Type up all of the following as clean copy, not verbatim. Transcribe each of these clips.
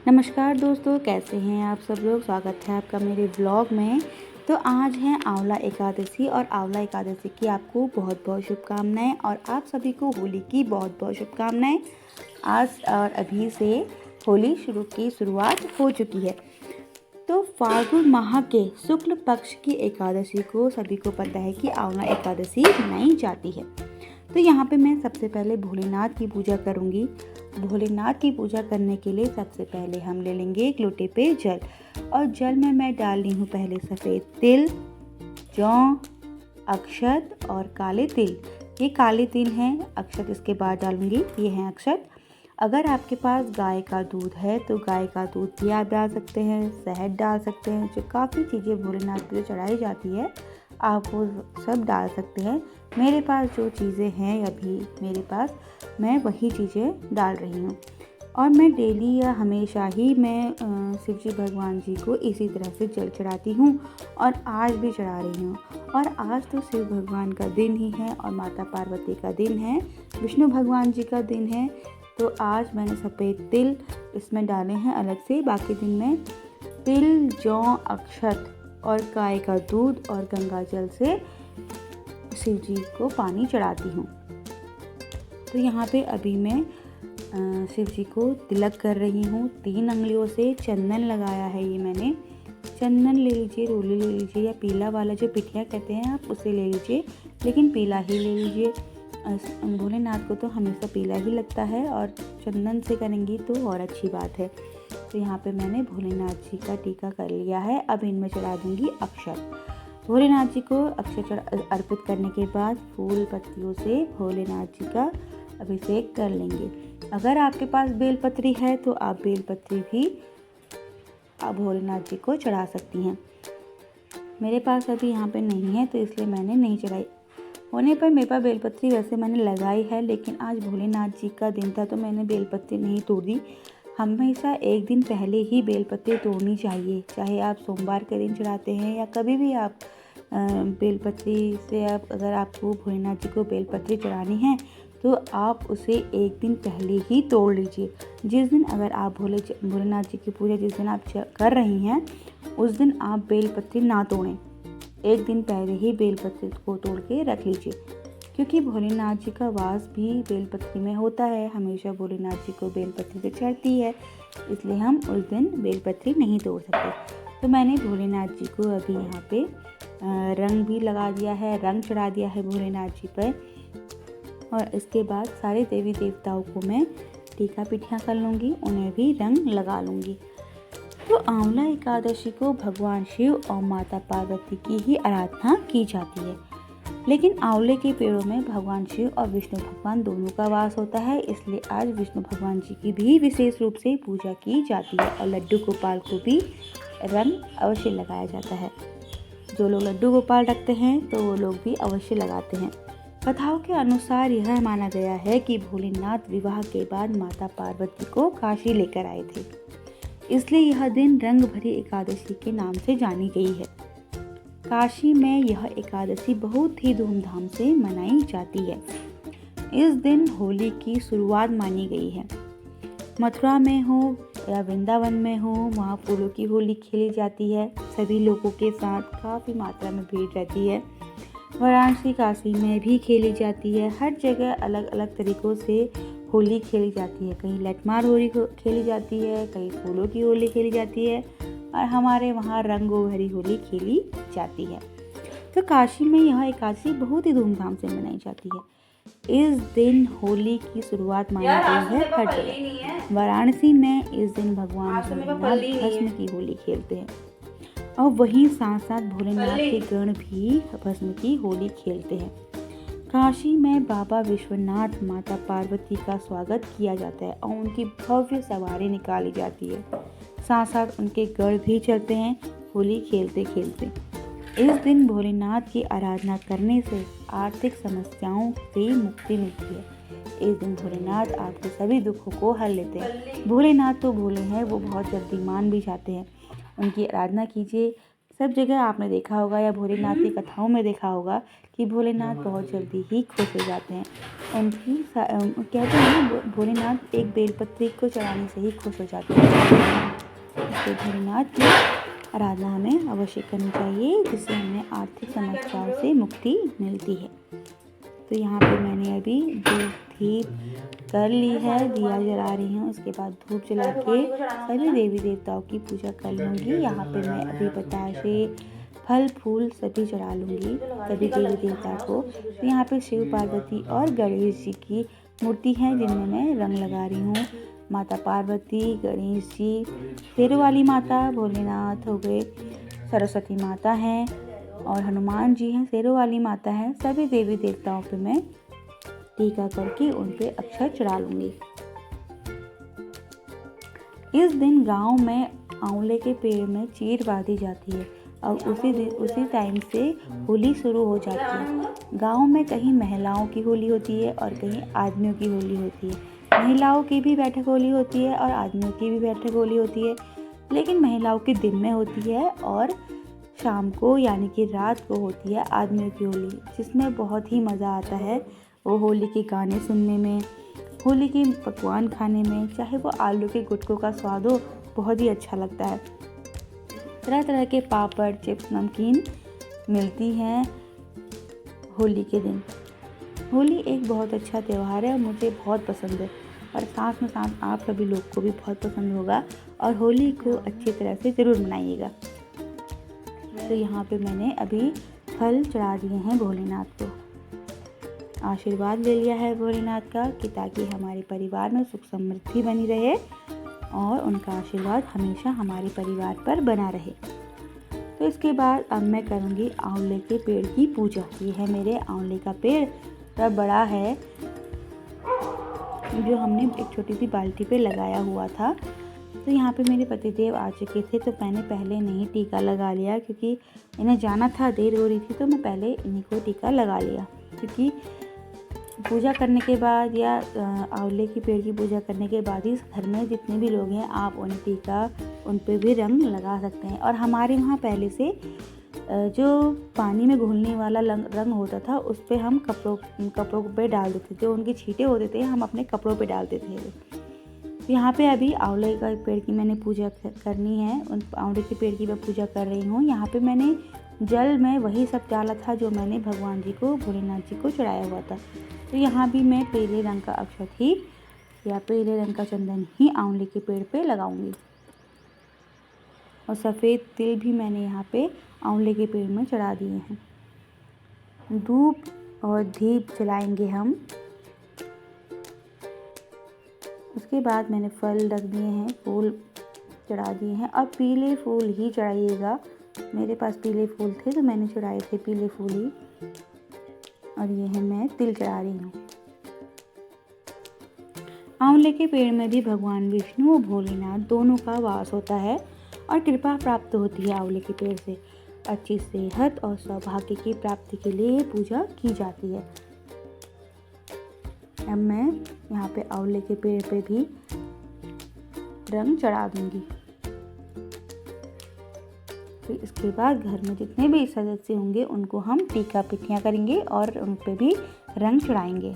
नमस्कार दोस्तों, कैसे हैं आप सब लोग। स्वागत है आपका मेरे ब्लॉग में। तो आज है आंवला एकादशी और आंवला एकादशी की आपको बहुत बहुत शुभकामनाएं और आप सभी को होली की बहुत बहुत शुभकामनाएं। आज और अभी से होली की शुरुआत हो चुकी है। तो फाल्गुन माह के शुक्ल पक्ष की एकादशी को सभी को पता है कि आंवला एकादशी मनाई जाती है। तो यहाँ पे मैं सबसे पहले भोलेनाथ की पूजा करूँगी। भोलेनाथ की पूजा करने के लिए सबसे पहले हम ले लेंगे एक लोटे पे जल, और जल में मैं डाल रही हूँ पहले सफ़ेद तिल, जौ, अक्षत और काले तिल। ये काले तिल हैं, अक्षत इसके बाद डालूंगी। ये हैं अक्षत। अगर आपके पास गाय का दूध है तो गाय का दूध भी आप डाल सकते हैं, शहद डाल सकते हैं। जो काफ़ी चीज़ें भोलेनाथ पे चढ़ाई जाती है आप वो सब डाल सकते हैं। मेरे पास जो चीज़ें हैं अभी मेरे पास, मैं वही चीज़ें डाल रही हूँ। और मैं डेली या हमेशा ही मैं शिव जी भगवान जी को इसी तरह से जल चढ़ाती हूँ और आज भी चढ़ा रही हूँ। और आज तो शिव भगवान का दिन ही है और माता पार्वती का दिन है, विष्णु भगवान जी का दिन है। तो आज मैंने सफ़ेद तिल इसमें डाले हैं अलग से। बाकी दिन में तिल, जौ, अक्षत और गाय का दूध और गंगा जल से शिव जी को पानी चढ़ाती हूँ। तो यहाँ पे अभी मैं शिव जी को तिलक कर रही हूँ। 3 अंगुलियों से चंदन लगाया है। ये मैंने चंदन ले लीजिए, रोली ले लीजिए या पीला वाला जो पिठिया कहते हैं आप उसे ले लीजिए, लेकिन पीला ही ले लीजिए। भोलेनाथ को तो हमेशा पीला ही लगता है और चंदन से करेंगी तो और अच्छी बात है। तो यहाँ पे मैंने भोलेनाथ जी का टीका कर लिया है। अब इनमें चढ़ा दूँगी अक्षत। भोलेनाथ जी को अक्षत अर्पित करने के बाद फूल पत्तियों से भोलेनाथ जी का अभिषेक कर लेंगे। अगर आपके पास बेलपत्री है तो आप बेलपत्री भी आप भोलेनाथ जी को चढ़ा सकती हैं। मेरे पास अभी यहाँ पे नहीं है तो इसलिए मैंने नहीं चढ़ाई। होने पर मेरे पास बेलपत्री वैसे मैंने लगाई है, लेकिन आज भोलेनाथ जी का दिन था तो मैंने बेलपत्री नहीं तोड़ी। हमेशा एक दिन पहले ही बेलपत्री तोड़नी चाहिए, चाहे आप सोमवार के दिन चढ़ाते हैं या कभी भी आप बेलपत्री से अगर आपको भोलेनाथ जी को बेलपत्री चढ़ानी है तो आप उसे एक दिन पहले ही तोड़ लीजिए। जिस दिन अगर आप भोलेनाथ जी की पूजा जिस दिन आप कर रही हैं उस दिन आप बेलपत्री ना तोड़ें। एक दिन पहले ही बेलपत्री को तोड़ के रख लीजिए, क्योंकि भोलेनाथ जी का वास भी बेलपत्री में होता है। हमेशा भोलेनाथ जी को बेलपत्री से चढ़ती है, इसलिए हम उस दिन बेलपत्री नहीं तोड़ सकते। तो मैंने भोलेनाथ जी को अभी यहाँ पे रंग भी लगा दिया है, रंग चढ़ा दिया है भोलेनाथ जी पर। और इसके बाद सारे देवी देवताओं को मैं टीका पिठिया कर लूँगी, उन्हें भी रंग लगा लूँगी। तो आंवला एकादशी को भगवान शिव और माता पार्वती की ही आराधना की जाती है, लेकिन आंवले के पेड़ों में भगवान शिव और विष्णु भगवान दोनों का वास होता है, इसलिए आज विष्णु भगवान जी की भी विशेष रूप से पूजा की जाती है। और लड्डू गोपाल को भी रंग अवश्य लगाया जाता है। जो लोग लड्डू गोपाल रखते हैं तो वो लोग भी अवश्य लगाते हैं। कथाओं के अनुसार यह माना गया है कि भोलेनाथ विवाह के बाद माता पार्वती को काशी लेकर आए थे, इसलिए यह दिन रंग भरी एकादशी के नाम से जानी गई है। काशी में यह एकादशी बहुत ही धूमधाम से मनाई जाती है। इस दिन होली की शुरुआत मानी गई है। मथुरा में हो या वृंदावन में हो, वहाँ फूलों की होली खेली जाती है। सभी लोगों के साथ काफ़ी मात्रा में भीड़ रहती है। वाराणसी, काशी में भी खेली जाती है। हर जगह अलग अलग तरीक़ों से होली खेली जाती है। कहीं लठमार होली खेली जाती है, कहीं फूलों की होली खेली जाती है और हमारे वहाँ रंगों भरी होली खेली जाती है। तो काशी में यह एकादशी बहुत ही धूमधाम से मनाई जाती है। इस दिन होली की शुरुआत मानी गई है हर जगह। वाराणसी में इस दिन भगवान भोलेनाथ भस्म की होली खेलते हैं और वहीं साथ साथ भोलेनाथ के गण भी भस्म की होली खेलते हैं। काशी में बाबा विश्वनाथ, माता पार्वती का स्वागत किया जाता है और उनकी भव्य सवारी निकाली जाती है। साथ साथ उनके गढ़ भी चलते हैं होली खेलते खेलते। इस दिन भोलेनाथ की आराधना करने से आर्थिक समस्याओं से मुक्ति मिलती है। इस दिन भोलेनाथ आपके सभी दुखों को हल लेते हैं। भोलेनाथ तो भोले हैं, वो बहुत जल्दी मान भी जाते हैं। उनकी आराधना कीजिए, सब जगह आपने देखा होगा या भोलेनाथ की कथाओं में देखा होगा कि भोलेनाथ बहुत जल्दी ही खुश हो जाते हैं। उनकी कहते हैं ना भोलेनाथ एक बेलपत्री को चढ़ाने से ही खुश हो जाते हैं। इसलिए भोलेनाथ की आराधना हमें अवश्य करनी चाहिए, जिससे हमें आर्थिक समस्याओं से मुक्ति मिलती है। तो यहाँ पे मैंने अभी दीप कर ली है, दिया जला रही हूँ। उसके बाद धूप जला के सभी देवी देवताओं की पूजा कर लूँगी। यहाँ पे मैं अभी बताशे, फल फूल सभी चढ़ा लूँगी सभी देवी देवता को। तो यहाँ पे शिव पार्वती और गणेश जी की मूर्ति है जिनमें मैं रंग लगा रही हूँ। माता पार्वती, गणेश जी, शेरों वाली माता, भोलेनाथ हो गए, सरस्वती माता हैं और हनुमान जी हैं, शेरों वाली माता है। सभी देवी देवताओं पे मैं टीका करके उन पे अक्षर चढ़ा लूँगी। इस दिन गांव में आंवले के पेड़ में चीर बांधी जाती है और उसी टाइम से होली शुरू हो जाती है। गांव में कहीं महिलाओं की होली होती है और कहीं आदमियों की होली होती है। महिलाओं की भी बैठक होली होती है और आदमियों की भी बैठक होली होती है, लेकिन महिलाओं की दिन में होती है और शाम को यानी कि रात को होती है आदमियों की होली, जिसमें बहुत ही मज़ा आता है। वो होली के गाने सुनने में, होली के पकवान खाने में, चाहे वो आलू के गुटकों का स्वाद हो, बहुत ही अच्छा लगता है। तरह तरह के पापड़, चिप्स, नमकीन मिलती हैं होली के दिन। होली एक बहुत अच्छा त्यौहार है और मुझे बहुत पसंद है और साथ में साथ आप सभी लोग को भी बहुत पसंद होगा और होली को अच्छी तरह से ज़रूर मनाइएगा। तो यहाँ पे मैंने अभी फल चढ़ा दिए हैं भोलेनाथ को। आशीर्वाद ले लिया है भोलेनाथ का कि ताकि हमारे परिवार में सुख समृद्धि बनी रहे और उनका आशीर्वाद हमेशा हमारे परिवार पर बना रहे। तो इसके बाद अब मैं करूँगी आंवले के पेड़ की पूजा। ये है मेरे आंवले का पेड़, तो बड़ा है, जो हमने एक छोटी सी बाल्टी पे लगाया हुआ था। तो यहाँ पे मेरे पतिदेव आ चुके थे, तो मैंने पहले नहीं टीका लगा लिया क्योंकि इन्हें जाना था, देर हो रही थी, तो मैं पहले इन्हीं को टीका लगा लिया। क्योंकि पूजा करने के बाद या आंवले की पेड़ की पूजा करने के बाद ही घर में जितने भी लोग हैं आप उन्हें टीका उन पे भी रंग लगा सकते हैं। और हमारे वहाँ पहले से जो पानी में घुलने वाला रंग होता था उस पर हम कपड़ों पे डाल देते थे, जो उनके छींटे होते थे हम अपने कपड़ों पे डालते थे। तो यहाँ पे अभी आंवले का पेड़ की मैंने पूजा करनी है, उन आंवले के पेड़ की मैं पूजा कर रही हूँ। यहाँ पे मैंने जल में वही सब डाला था जो मैंने भगवान जी को, भोलेनाथ जी को चढ़ाया हुआ था। तो यहाँ भी मैं पीले रंग का अक्षत ही या पीले रंग का चंदन ही आंवले के पेड़ पे लगाऊंगी और सफ़ेद तिल भी मैंने यहाँ पे आंवले के पेड़ में चढ़ा दिए हैं। धूप और दीप जलाएंगे हम। उसके बाद मैंने फल रख दिए हैं, फूल चढ़ा दिए हैं और पीले फूल ही चढ़ाइएगा। मेरे पास पीले फूल थे तो मैंने चढ़ाए थे पीले फूल ही। और ये है मैं तिल चढ़ा रही हूँ। आंवले के पेड़ में भी भगवान विष्णु और भोलेनाथ दोनों का वास होता है और कृपा प्राप्त होती है आंवले के पेड़ से। अच्छी सेहत और सौभाग्य की प्राप्ति के लिए पूजा की जाती है। अब मैं यहाँ पे आंवले के पेड़ पे भी रंग चढ़ा दूंगी। फिर इसके बाद घर में जितने भी सदस्य होंगे उनको हम टीका पिठियाँ करेंगे और उन पे भी रंग चढ़ाएंगे।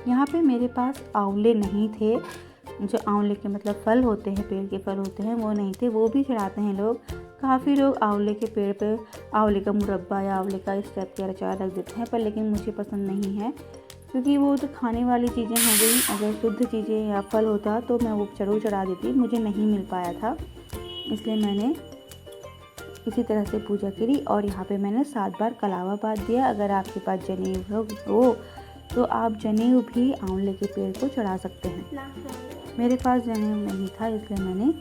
यहाँ पे मेरे पास आंवले नहीं थे, जो आंवले के मतलब फल होते हैं, पेड़ के फल होते हैं, वो नहीं थे, वो भी चढ़ाते हैं लोग। काफ़ी लोग आंवले के पेड़ पे आंवले का मुरब्बा या आंवले का इस टाइप का अचार रख देते हैं, पर लेकिन मुझे पसंद नहीं है क्योंकि वो तो खाने वाली चीज़ें हो गई। अगर शुद्ध चीज़ें या फल होता तो मैं वो जरूर चढ़ा देती, मुझे नहीं मिल पाया था, इसलिए मैंने इसी तरह से पूजा करी। और यहाँ पे मैंने 7 बार कलावा बांध दिया। अगर आपके पास जनेऊ हो तो आप जनेऊ भी आंवले के पेड़ को चढ़ा सकते हैं। मेरे पास जनेऊ नहीं था, इसलिए मैंने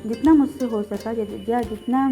जितना मुझसे हो सका या जितना